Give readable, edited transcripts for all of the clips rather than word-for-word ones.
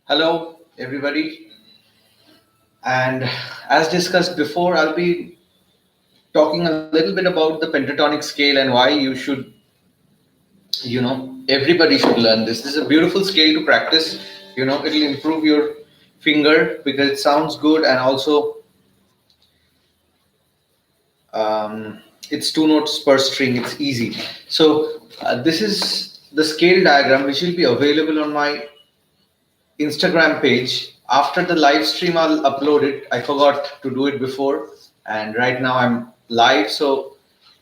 Hello, everybody. And as discussed before, I'll be talking a little bit about the pentatonic scale and why you should, everybody should learn this. This is a beautiful scale to practice. It'll improve your finger because it sounds good, and also it's 2 notes per string. It's easy. So this is the scale diagram, which will be available on my Instagram page. After the live stream, I'll upload it. I forgot to do it before, and right now I'm live, so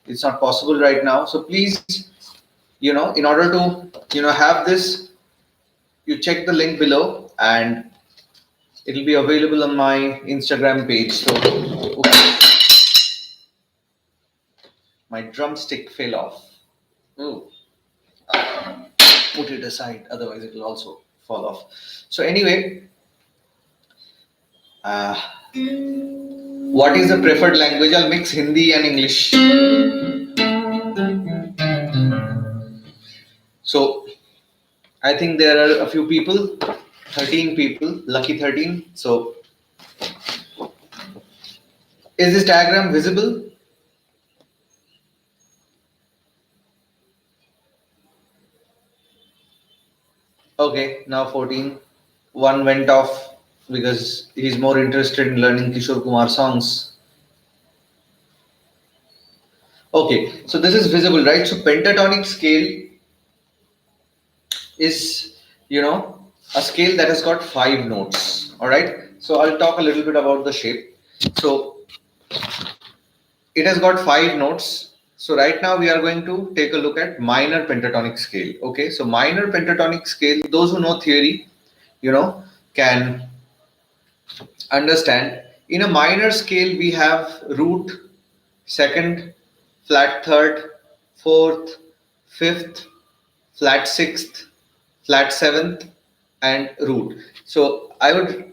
it's not possible right now. So please, in order to, have this, you check the link below, and it'll be available on my Instagram page. So, my drumstick fell off. Oh, put it aside, otherwise it will also fall off. So anyway, what is the preferred language? I'll mix Hindi and English. So I think there are a few people, 13 people, lucky 13. So is this diagram visible? Okay, now 14. One went off because he's more interested in learning Kishore Kumar songs. Okay, so this is visible, right? So pentatonic scale is, a scale that has got 5 notes. All right. So I'll talk a little bit about the shape. So it has got 5 notes. So right now we are going to take a look at minor pentatonic scale. Okay. So minor pentatonic scale, those who know theory, can understand. In a minor scale, we have root, second, flat third, fourth, fifth, flat sixth, flat seventh, and root. So I would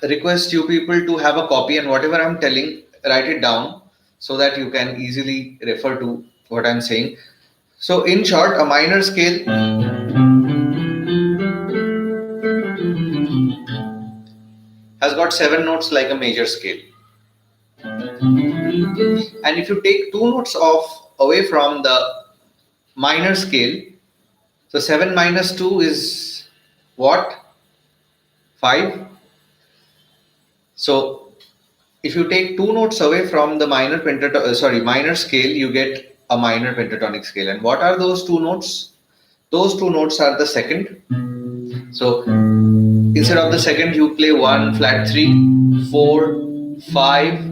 request you people to have a copy, and whatever I'm telling, write it down so that you can easily refer to what I'm saying. So in short, a minor scale has got 7 notes like a major scale. And if you take 2 notes off away from the minor scale, so 7 minus 2 is what? 5. So if you take 2 notes away from the minor scale, you get a minor pentatonic scale. And what are those 2 notes? Those 2 notes are the second. So instead of the second, you play 1, flat 3, 4, 5,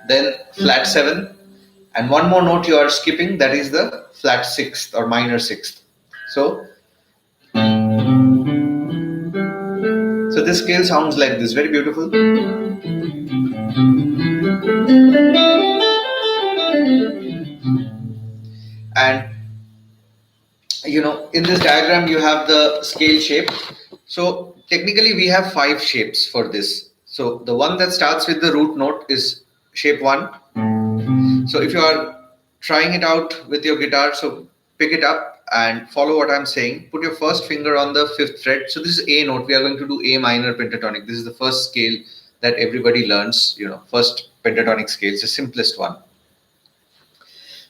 then flat 7, and one more note you are skipping, that is the flat 6th or minor 6th. So this scale sounds like this, very beautiful. And in this diagram you have the scale shape. So technically we have 5 shapes for this. So the one that starts with the root note is shape 1. So if you are trying it out with your guitar, so pick it up and follow what I'm saying. Put your first finger on the 5th fret. So this is A note. We are going to do A minor pentatonic. This is the first scale that everybody learns, first pentatonic scale. It's the simplest one.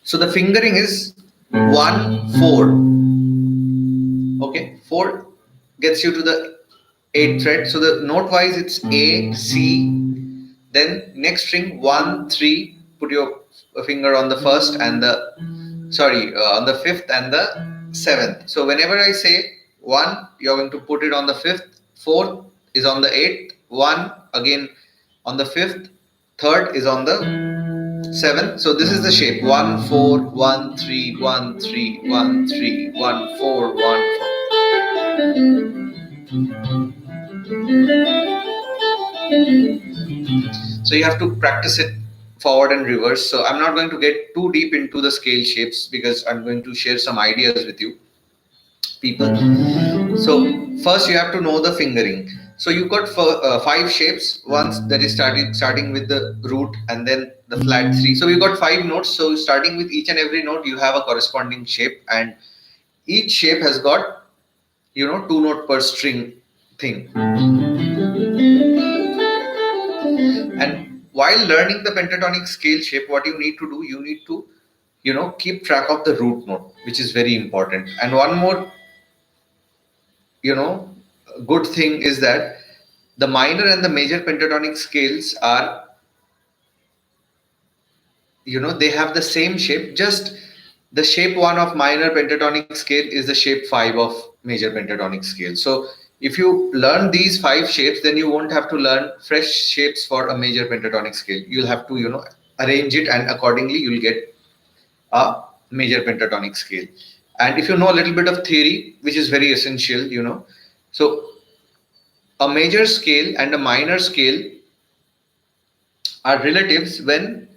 So the fingering is 1, 4. Okay, 4 gets you to the 8th fret. So the note wise it's A, C, then next string 1, 3. Put your finger on the first and on the 5th and the 7th. So whenever I say 1, you're going to put it on the 5th, fourth is on the 8th, 1 again on the 5th, third is on the 7th. So this is the shape 1 4 1 3 1 3 1 3 1 4 1 4. So you have to practice it forward and reverse. So I'm not going to get too deep into the scale shapes because I'm going to share some ideas with you people. So first you have to know the fingering. So you got 5 shapes. Once that is starting with the root and then the flat 3. So you got 5 notes. So starting with each and every note, you have a corresponding shape, and each shape has got 2 note per string thing. And while learning the pentatonic scale shape, what you need to do, you need to keep track of the root note, which is very important. And one more good thing is that the minor and the major pentatonic scales are they have the same shape, just the shape 1 of minor pentatonic scale is the shape 5 of major pentatonic scale. So if you learn these 5 shapes, then you won't have to learn fresh shapes for a major pentatonic scale. You'll have to arrange it, and accordingly you'll get a major pentatonic scale. And if you know a little bit of theory, which is very essential, so a major scale and a minor scale are relatives when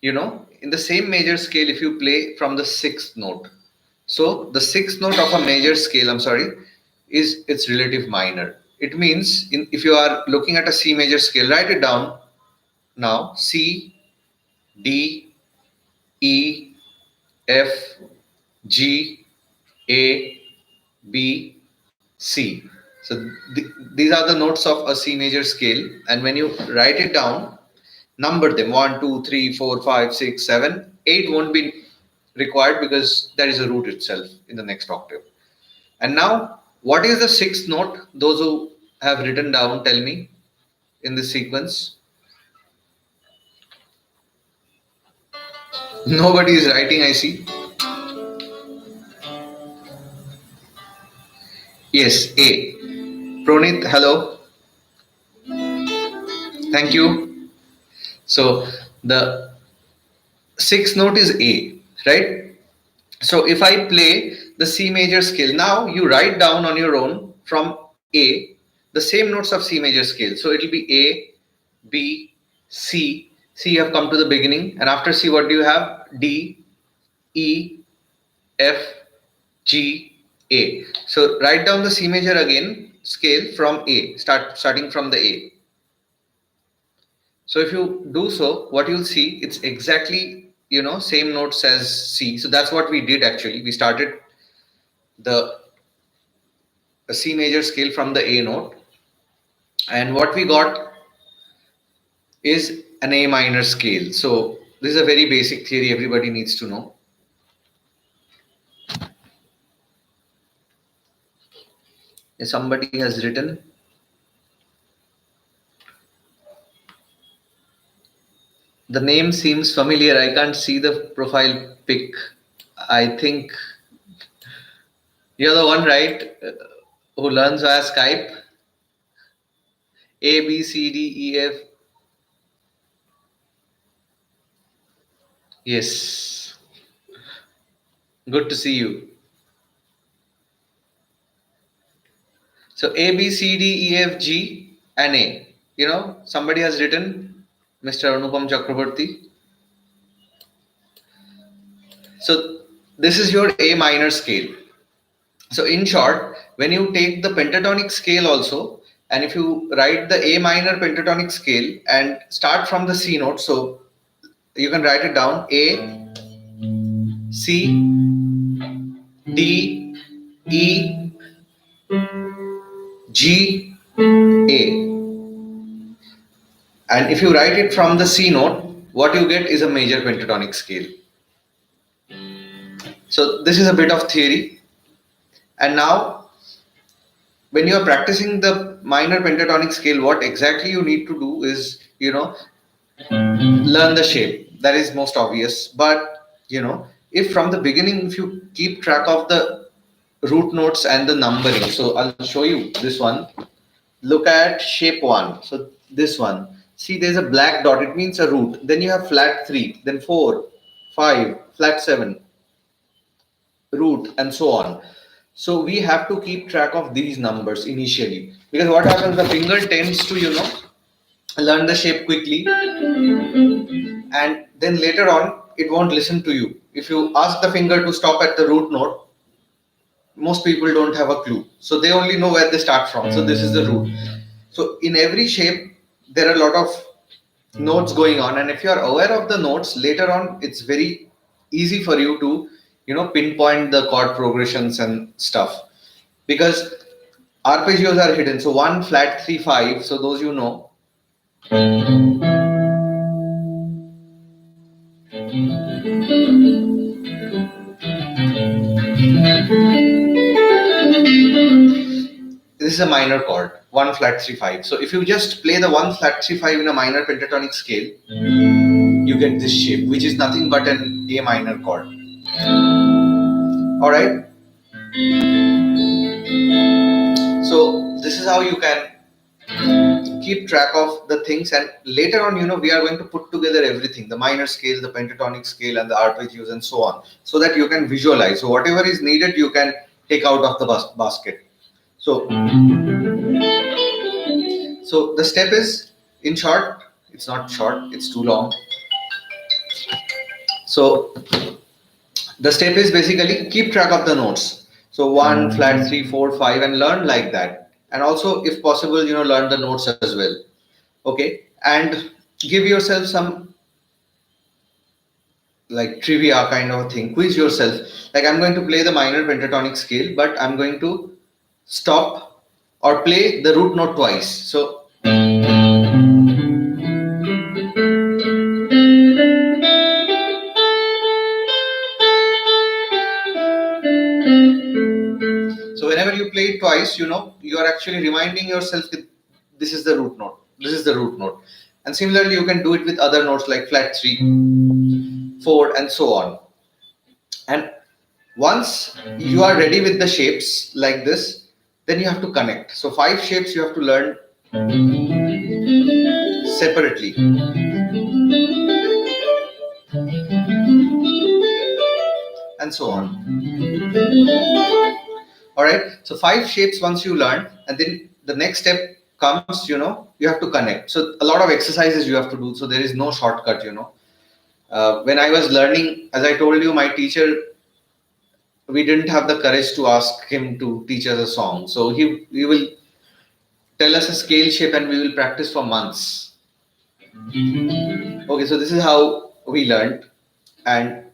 in the same major scale, if you play from the 6th note, so the 6th note of a major scale, is its relative minor. It means if you are looking at a C major scale, write it down now: C, D, E, F, G, A, B, C. So these are the notes of a C major scale, and when you write it down, number them 1 2 3 4 5 6 7 8 won't be required because there is a root itself in the next octave. And now, what is the 6th note? Those who have written down, tell me in this sequence. Nobody is writing, I see. Yes, A. Pronit, hello. Thank you. So the 6th note is A, right? So if I play the C major scale, now you write down on your own from A the same notes of C major scale. So it will be A, B, C. C, you have come to the beginning, and after C, what do you have? D, E, F, G, A. So write down the C major again scale from A, starting from the A. So if you do so, what you'll see, it's exactly same notes as C. So that's what we did actually. We started the C major scale from the A note, and what we got is an A minor scale. So this is a very basic theory everybody needs to know. Somebody has written, the name seems familiar. I can't see the profile pic. I think you're the one, right, who learns via Skype. A, B, C, D, E, F. Yes. Good to see you. So A, B, C, D, E, F, G, and A. Somebody has written, Mr. Anupam Chakraborty. So this is your A minor scale. So in short, when you take the pentatonic scale also, and if you write the A minor pentatonic scale and start from the C note, so you can write it down: A, C, D, E, G, A. And if you write it from the C note, what you get is a major pentatonic scale. So this is a bit of theory. And now, when you are practicing the minor pentatonic scale, what exactly you need to do is, learn the shape. That is most obvious. But, if from the beginning, if you keep track of the root notes and the numbering, so I'll show you this one. look at shape 1. So this one. See, there's a black dot. It means a root. Then you have flat 3, then 4, 5, flat 7, root, and so on. So we have to keep track of these numbers initially, because what happens, the finger tends to, learn the shape quickly, and then later on it won't listen to you. If you ask the finger to stop at the root note, most people don't have a clue. So they only know where they start from. So this is the root. So in every shape, there are a lot of notes going on, and if you are aware of the notes, later on it's very easy for you to, pinpoint the chord progressions and stuff, because arpeggios are hidden. So 1 flat 3 5. So those, this is a minor chord, 1 flat 3 5. So if you just play the 1 flat 3 5 in a minor pentatonic scale, you get this shape, which is nothing but an A minor chord. All right. So this is how you can keep track of the things, and later on, we are going to put together everything, the minor scale, the pentatonic scale, and the arpeggios, and so on, so that you can visualize. So whatever is needed, you can take out of the basket. So the step is, in short, it's not short, it's too long. So the step is basically keep track of the notes. So 1 flat 3 4 5, and learn like that. And also, if possible, learn the notes as well. Okay, and give yourself some like trivia kind of thing. Quiz yourself. Like, I'm going to play the minor pentatonic scale, but I'm going to stop or play the root note twice. So whenever you play it twice, you are actually reminding yourself that this is the root note. This is the root note. And similarly, you can do it with other notes like flat 3, 4, and so on. And once you are ready with the shapes like this, then you have to connect. So 5 shapes you have to learn separately. And so on. All right. So 5 shapes once you learn, and then the next step comes, you have to connect. So a lot of exercises you have to do. So there is no shortcut, when I was learning, as I told you, my teacher, we didn't have the courage to ask him to teach us a song. So he will tell us a scale shape, and we will practice for months. Okay, so this is how we learned. And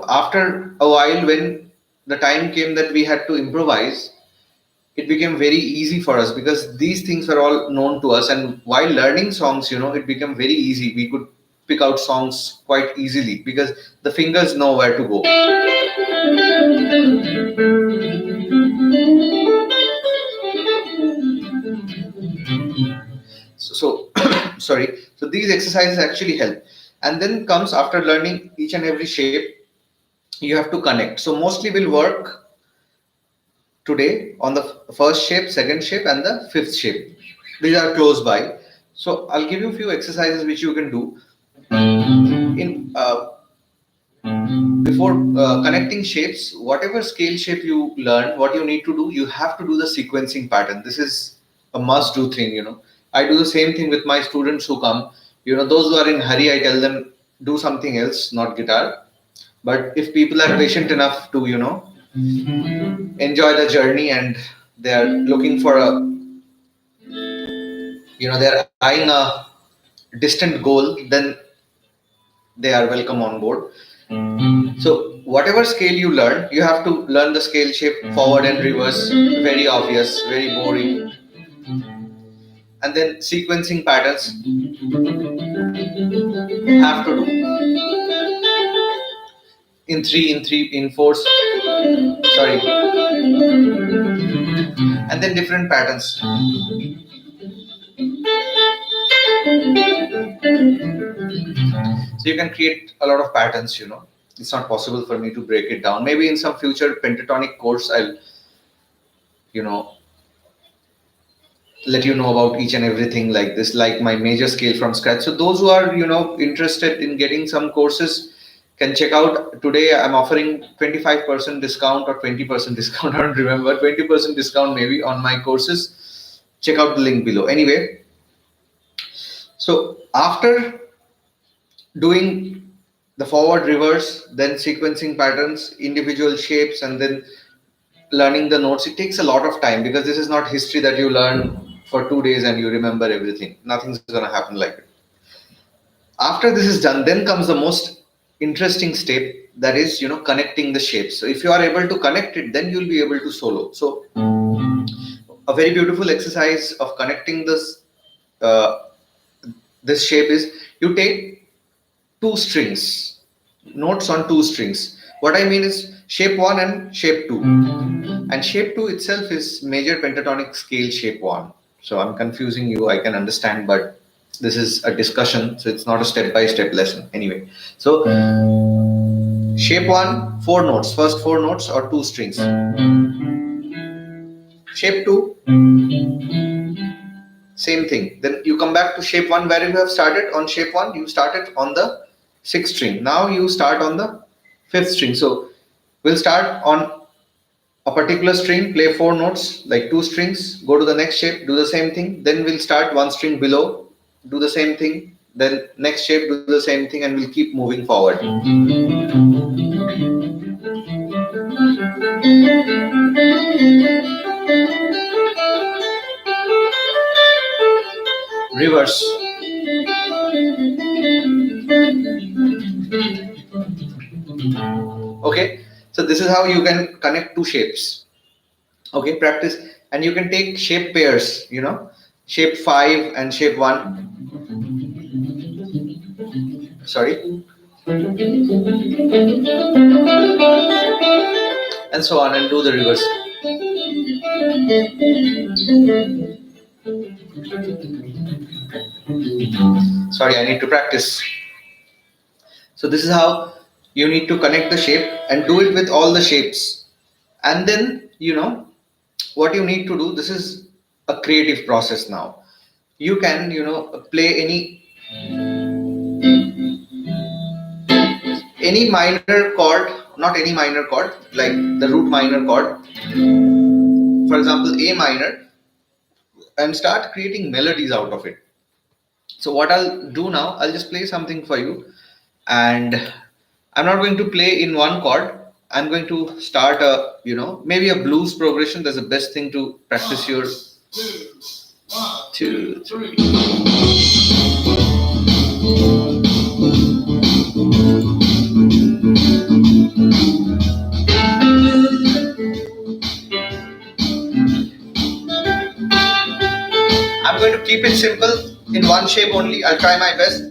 after a while, when the time came that we had to improvise, it became very easy for us, because these things were all known to us. And while learning songs, it became very easy. We could pick out songs quite easily, because the fingers know where to go. So sorry. So these exercises actually help. And then comes, after learning each and every shape, you have to connect. So mostly we'll work today on the first shape, second shape, and the fifth shape. These are close by. So I'll give you a few exercises which you can do. In before connecting shapes, whatever scale shape you learn, what you need to do, you have to do the sequencing pattern. This is a must-do thing. I do the same thing with my students who come. Those who are in hurry, I tell them do something else, not guitar. But if people are patient enough to, enjoy the journey, and they are looking for they're eyeing a distant goal, then they are welcome on board. So whatever scale you learn, you have to learn the scale shape forward and reverse. Very obvious, very boring. And then sequencing patterns have to do in 3, in 4. Sorry. And then different patterns. So you can create a lot of patterns. It's not possible for me to break it down. Maybe in some future pentatonic course, I'll let you know about each and everything like this, like my major scale from scratch. So those who are interested in getting some courses can check out. Today I'm offering 25% discount or 20% discount. I don't remember, 20% discount maybe on my courses. Check out the link below. Anyway, so after doing the forward reverse, then sequencing patterns, individual shapes, and then learning the notes, it takes a lot of time, because this is not history that you learn for 2 days and you remember everything. Nothing's going to happen like it. After this is done, then comes the most interesting step, that is connecting the shapes. So if you are able to connect it, then you'll be able to solo. So a very beautiful exercise of connecting uh, this shape is, you take two strings, notes on two strings. What I mean is shape 1 and shape 2. And shape 2 itself is major pentatonic scale shape 1. So I'm confusing you, I can understand, but this is a discussion, so it's not a step-by-step lesson. Anyway, so shape 1, 4 notes, first 4 notes or 2 strings. Shape 2, same thing. Then you come back to shape 1, where you have started on shape 1, you started on the 6th string. Now you start on the 5th string. So we'll start on a particular string, play 4 notes, like 2 strings, go to the next shape, do the same thing. Then we'll start 1 string below, do the same thing. Then next shape, do the same thing, and we'll keep moving forward. Reverse. Okay, so this is how you can connect two shapes. Okay, practice, and you can take shape pairs, shape 5 and shape 1. Sorry. And so on, and do the reverse. Sorry, I need to practice. So this is how you need to connect the shape, and do it with all the shapes. And then, what you need to do, this is a creative process now. You can, play any minor chord, not any minor chord, like the root minor chord, for example, A minor, and start creating melodies out of it. So what I'll do now, I'll just play something for you, and I'm not going to play in one chord. I'm going to start maybe a blues progression. That's the best thing to practice your 1, 2, 3. I'm going to keep it simple in one shape only. I'll try my best.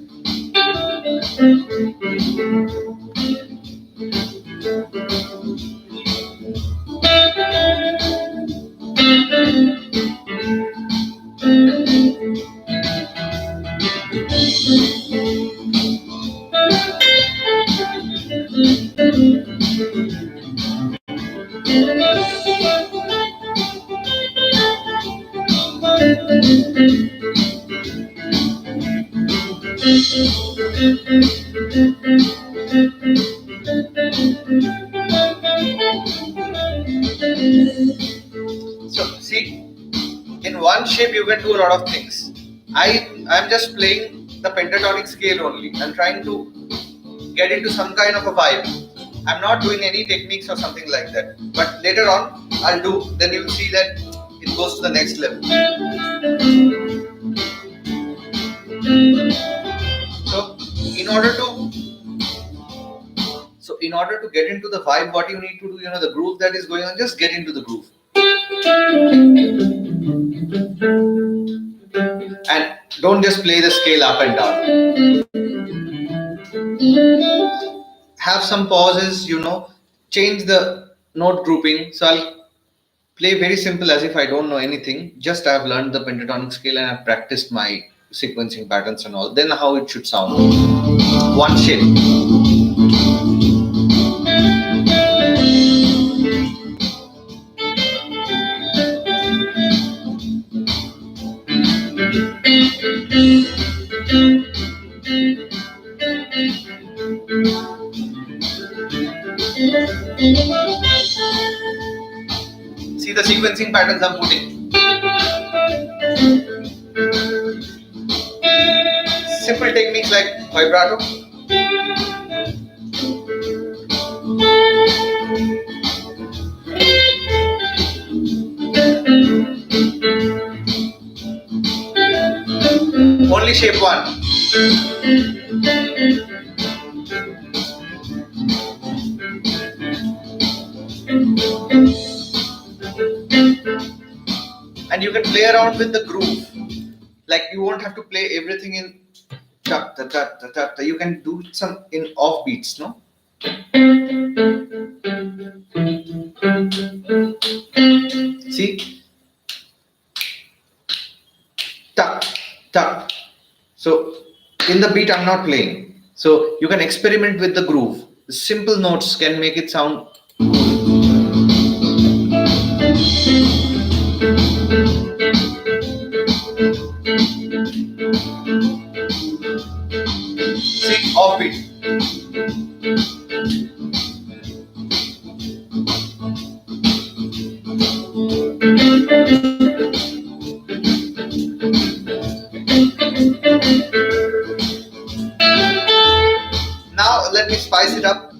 So see, in one shape you can do a lot of things. I'm just playing the pentatonic scale only. I'm trying to get into some kind of a vibe. I'm not doing any techniques or something like that. But later on I'll do, then you'll see that it goes to the next level. So in order to get into the vibe, what you need to do, the groove that is going on, just get into the groove. And don't just play the scale up and down. Have some pauses, change the note grouping. So I'll play very simple, as if I don't know anything. Just I've learned the pentatonic scale and I've practiced my sequencing patterns and all. Then how it should sound. One shape. See the sequencing patterns I'm putting. Simple techniques like vibrato. Only shape one. And you can play around with the groove. Like you won't have to play everything in ta ta ta ta ta ta. You can do some in off beats, no? See? Ta ta. So in the beat I'm not playing. So you can experiment with the groove. Simple notes can make it sound. See, offbeat. Now let me spice it up.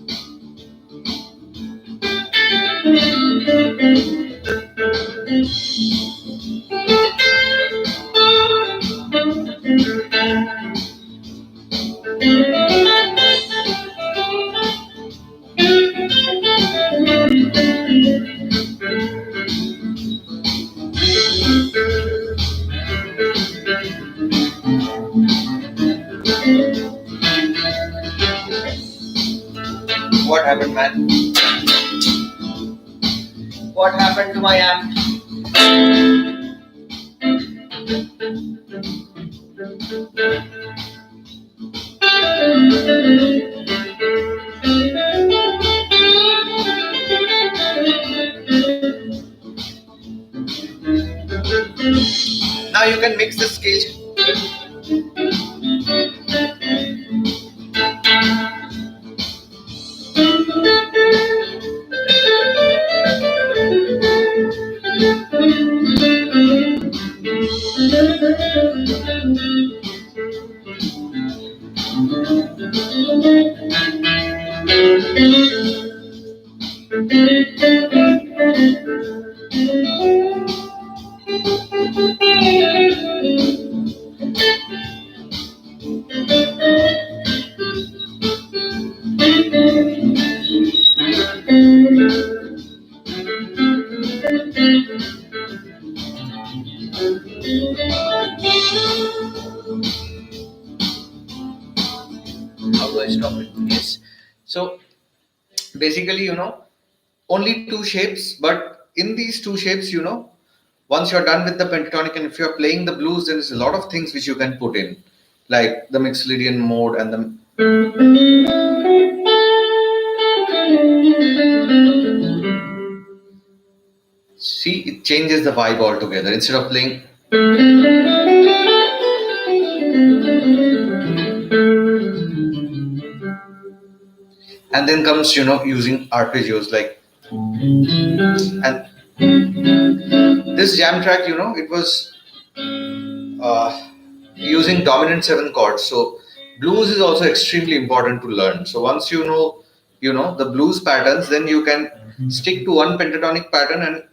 What happened, man? What happened to my amp? Now you can mix the scale. How do I stop it? Yes. So basically, only two shapes, but in these two shapes, once you're done with the pentatonic and if you're playing the blues, there's a lot of things which you can put in, like the Mixolydian mode and the. See, it changes the vibe altogether. Instead of playing. And then comes, using arpeggios like. And this jam track, it was using dominant 7 chords. So blues is also extremely important to learn. So once you know the blues patterns, then you can stick to one pentatonic pattern, and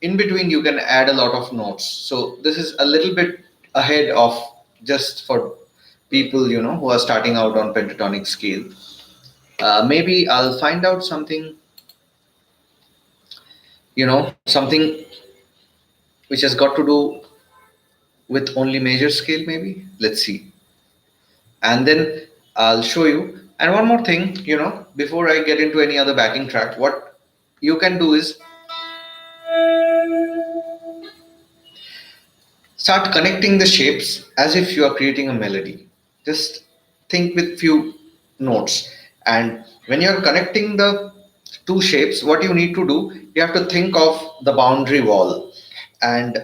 in between you can add a lot of notes. So this is a little bit ahead of just for people who are starting out on pentatonic scale. Maybe I'll find out something, something which has got to do with only major scale, maybe. Let's see. And then I'll show you. And one more thing, before I get into any other backing track, what you can do is start connecting the shapes as if you are creating a melody. Just think with few notes. And when you're connecting the two shapes, what you need to do, you have to think of the boundary wall. And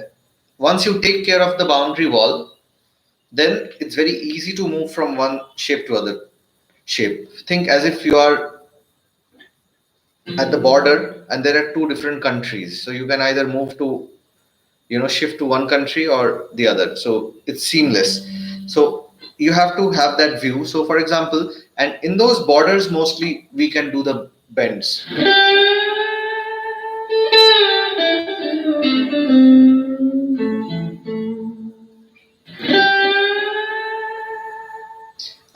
once you take care of the boundary wall, then it's very easy to move from one shape to other shape. Think as if you are at the border, and there are two different countries. So you can either move to, shift to one country or the other. So it's seamless. So you have to have that view. So for example, and in those borders, mostly we can do the bends.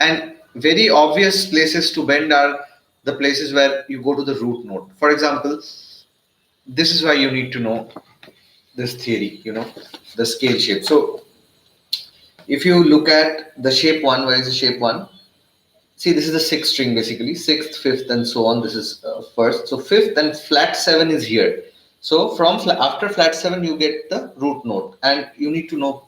And very obvious places to bend are the places where you go to the root note. For example, this is why you need to know this theory, the scale shape. So if you look at the shape one, where is the shape one? See, this is the sixth string basically, sixth, fifth, and so on. This is first. So fifth and flat seven is here. So from after flat seven, you get the root note, and you need to know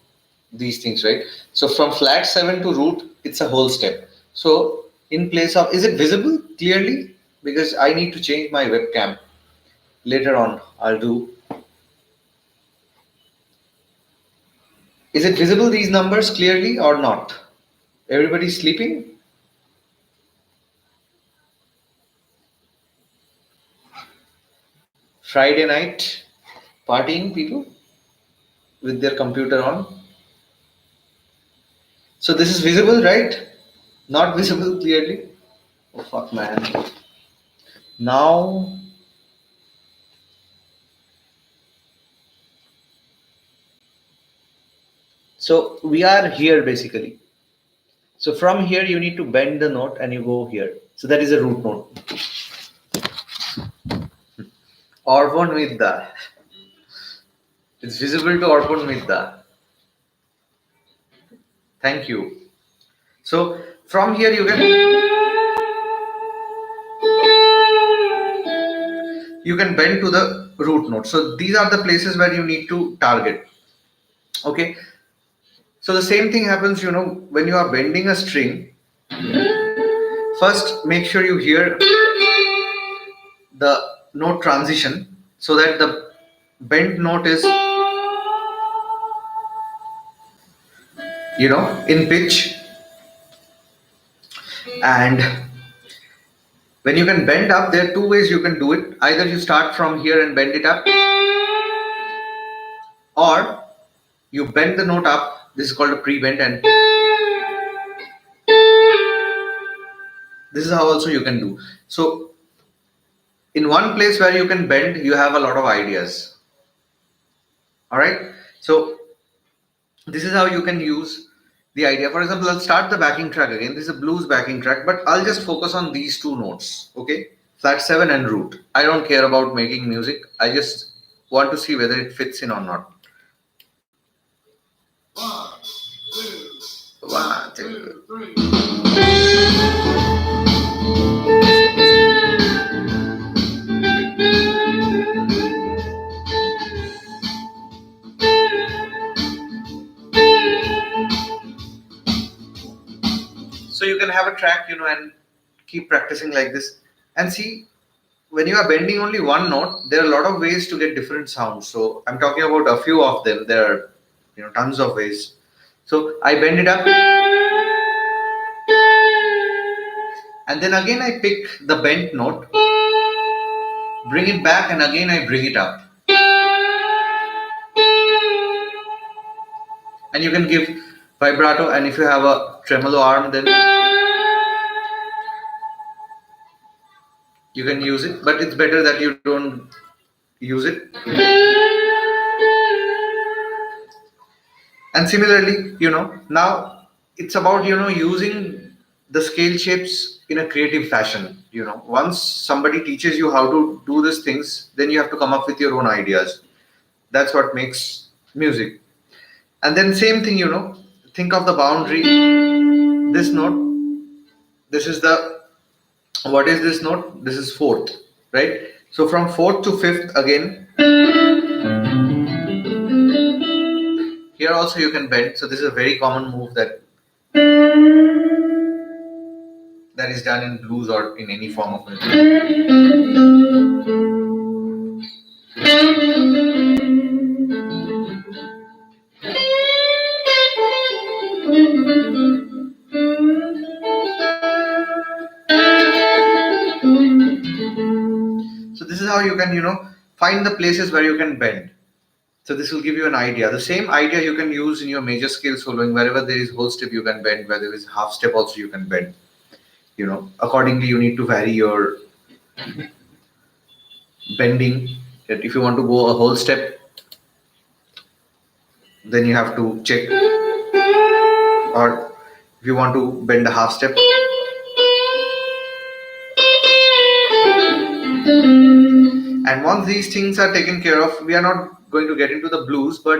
these things, right? So from flat seven to root, it's a whole step. So in place of, is it visible clearly? Because I need to change my webcam later on. I'll do. Is it visible these numbers clearly or not? Everybody sleeping? Friday night partying people with their computer on. So this is visible, right? Not visible clearly. Oh fuck, man. Now, so we are here basically. So from here you need to bend the note and you go here. So that is a root note. Orpon Vidda. It's visible to Orpon Vidda. Thank you. So from here you can bend to the root note. So these are the places where you need to target. Okay. So the same thing happens, when you are bending a string. First, make sure you hear the note transition so that the bent note is, in pitch. And when you can bend up, there are two ways you can do it. Either you start from here and bend it up, or you bend the note up. This is called a pre-bend, and this is how also you can do. So in one place where you can bend, you have a lot of ideas. All right. So this is how you can use the idea. For example, I'll start the backing track again. This is a blues backing track, but I'll just focus on these two notes. Okay. Flat seven and root. I don't care about making music. I just want to see whether it fits in or not. One, two, three. So you can have a track, and keep practicing like this. And see, when you are bending only one note, there are a lot of ways to get different sounds. So I'm talking about a few of them. There are, tons of ways. So I bend it up, and then again I pick the bent note, bring it back, and again I bring it up. And you can give vibrato, and if you have a tremolo arm, then you can use it, but it's better that you don't use it. And similarly, now it's about, using the scale shapes in a creative fashion. Once somebody teaches you how to do these things, then you have to come up with your own ideas. That's what makes music. And then same thing, think of the boundary. This note, this is what is this note? This is fourth, right? So from fourth to fifth again, here also you can bend. So this is a very common move that is done in blues or in any form of music. So this is how you can, find the places where you can bend. So this will give you an idea. The same idea you can use in your major scale soloing. Wherever there is whole step, you can bend. Where there is half step, also you can bend. Accordingly, you need to vary your bending. That if you want to go a whole step, then you have to check. Or if you want to bend a half step. And once these things are taken care of, we are not going to get into the blues, but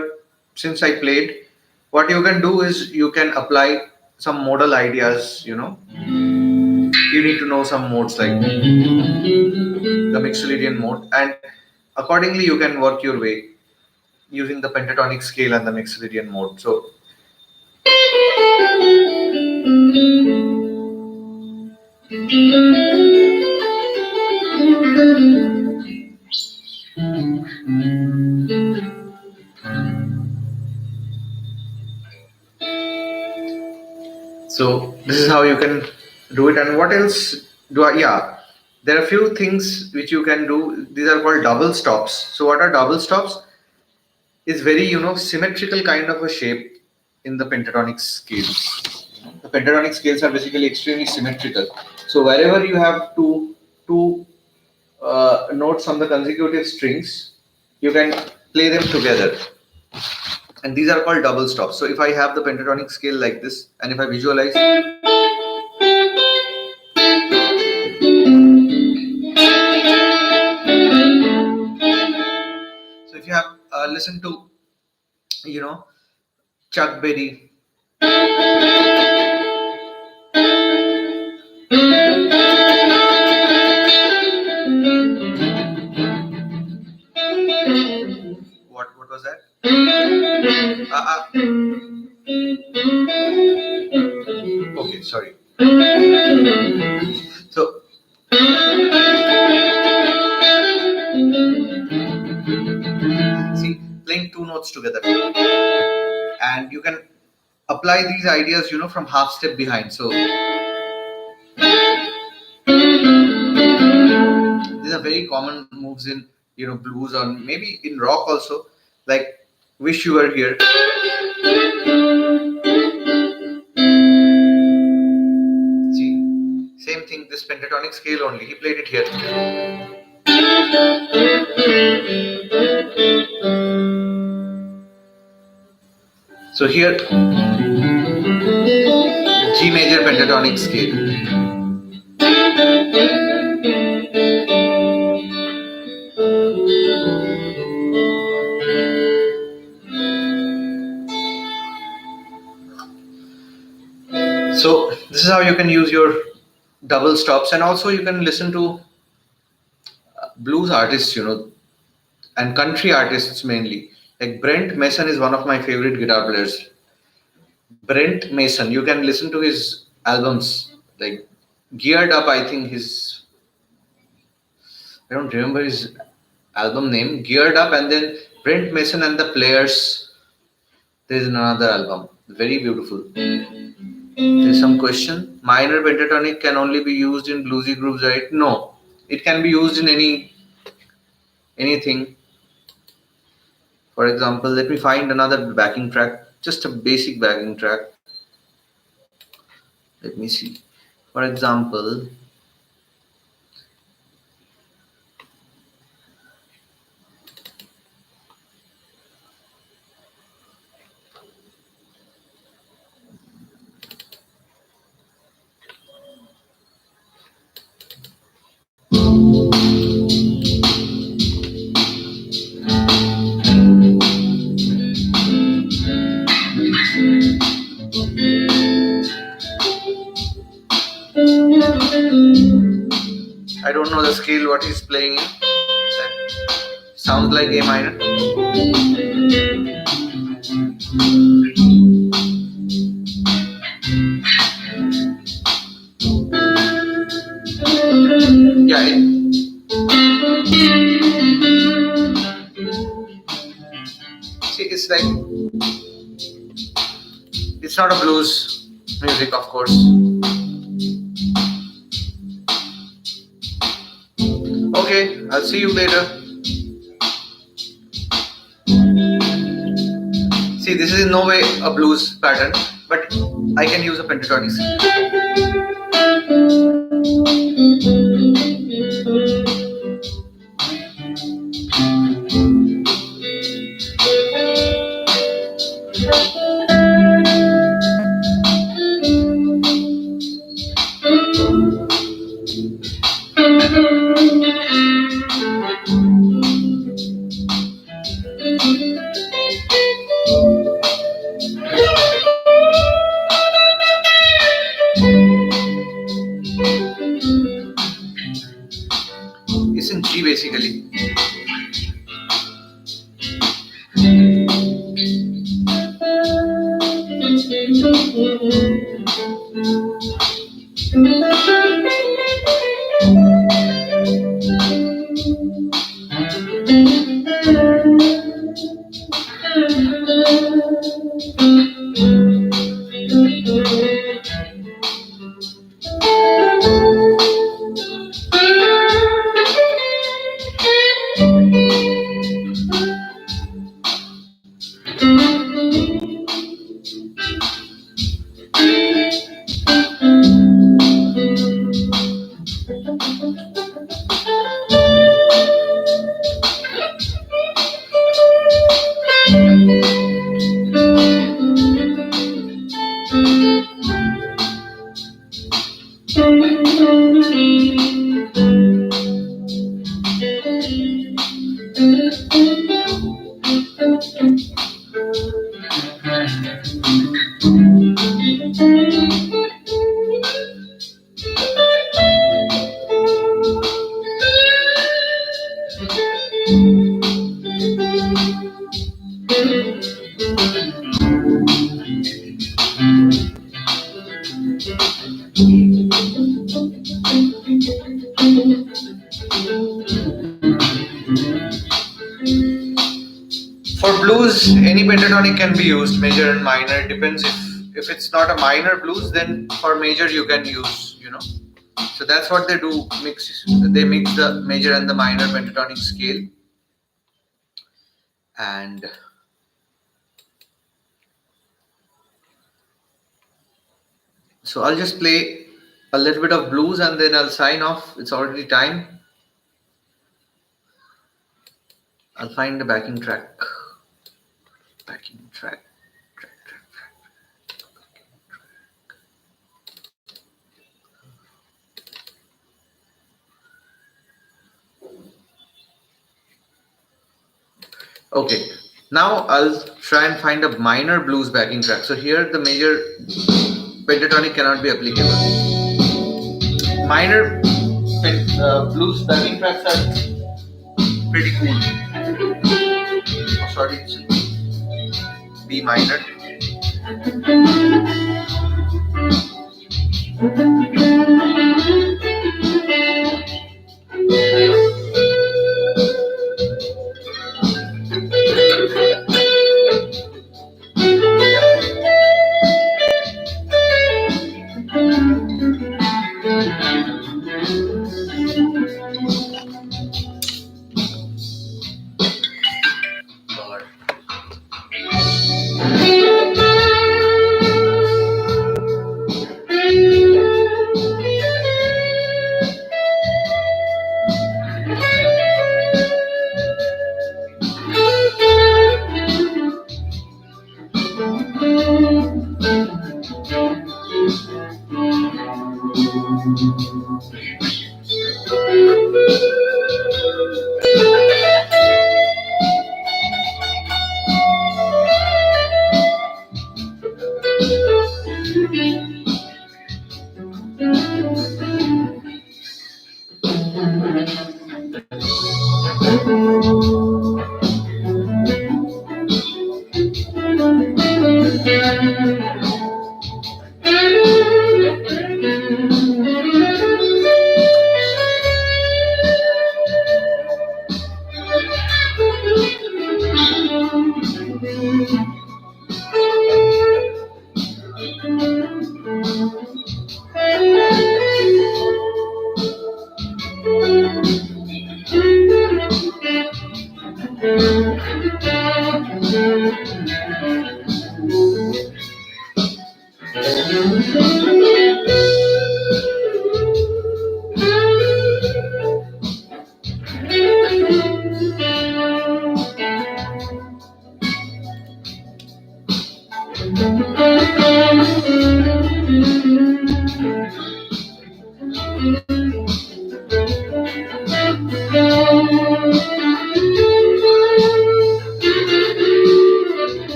since I played, what you can do is you can apply some modal ideas, you need to know some modes like the Mixolydian mode, and accordingly you can work your way using the pentatonic scale and the Mixolydian mode. So this is how you can do it. And what else do I? Yeah, there are a few things which you can do. These are called double stops. So what are double stops? Is very symmetrical kind of a shape in the pentatonic scales. The pentatonic scales are basically extremely symmetrical. So wherever you have two notes on the consecutive strings, you can play them together. And these are called double stops. So if I have the pentatonic scale like this, and if I visualize, so if you have listened to, Chuck Berry, what was that? Okay, sorry. So see, playing two notes together, and you can apply these ideas, from half step behind. So these are very common moves in blues, or maybe in rock also, like Wish You Were Here. See, same thing, this pentatonic scale only, he played it here. So here, G major pentatonic scale. So this is how you can use your double stops, and also you can listen to blues artists, and country artists mainly. Like Brent Mason is one of my favorite guitar players. Brent Mason, you can listen to his albums, like Geared Up, I think I don't remember his album name, Geared Up, and then Brent Mason and the Players. There's another album, very beautiful. There's some question. Minor pentatonic can only be used in bluesy grooves, right? No, it can be used in anything. For example, let me find another backing track, just a basic backing track. Let me see. For example, I don't know the scale what he's playing in. Sounds like A minor. Yeah. See, it's like, it's not a blues music, of course. Okay, I'll see you later. See, this is in no way a blues pattern, but I can use a pentatonic scale. It's in G basically. For blues, any pentatonic can be used, major and minor. It depends if it's not a minor blues, then for major you can use, So that's what they do. They mix the major and the minor pentatonic scale, and so I'll just play a little bit of blues and then I'll sign off. It's already time. I'll find the backing track. Backing track. Okay, now I'll try and find a minor blues backing track. So here the major pentatonic cannot be applicable. Minor blues backing tracks are pretty cool. Oh, sorry, it's B minor.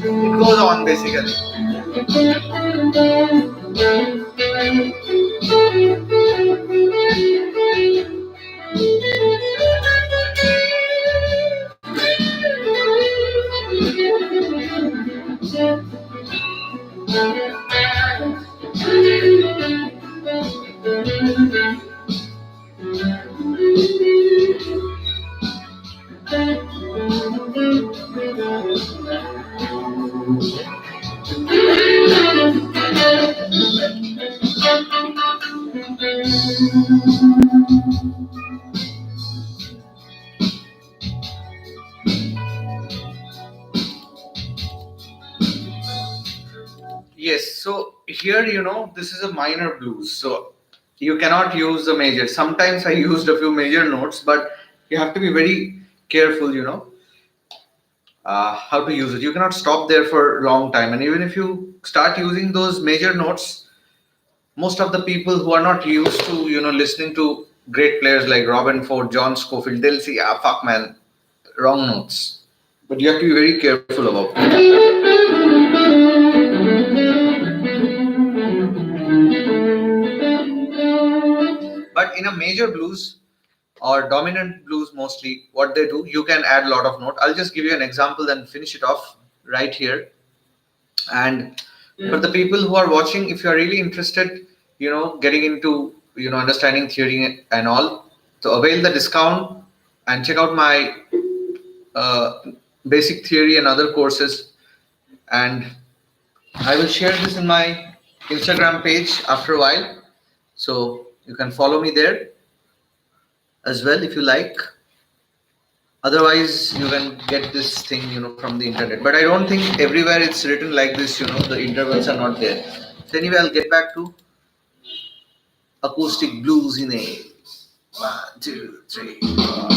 It goes on basically. Yes, so here, this is a minor blues, so you cannot use the major. Sometimes I used a few major notes, but you have to be very careful, how to use it. You cannot stop there for a long time, and even if you start using those major notes, most of the people who are not used to, listening to great players like Robin Ford, John Scofield, they'll see, ah, fuck man, wrong notes. But you have to be very careful about it. But in a major blues or dominant blues, mostly what they do, you can add a lot of note. I'll just give you an example and finish it off right here. And for the people who are watching, if you are really interested, getting into, understanding theory and all, so avail the discount and check out my basic theory and other courses. And I will share this in my Instagram page after a while, so you can follow me there as well if you like. Otherwise, you can get this thing, from the internet. But I don't think everywhere it's written like this. The intervals are not there. So anyway, I'll get back to acoustic blues in A. 1, 2, 3, 4.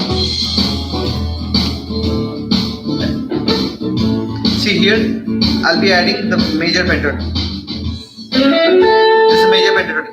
See here, I'll be adding the major pentatonic. This is a major pentatonic.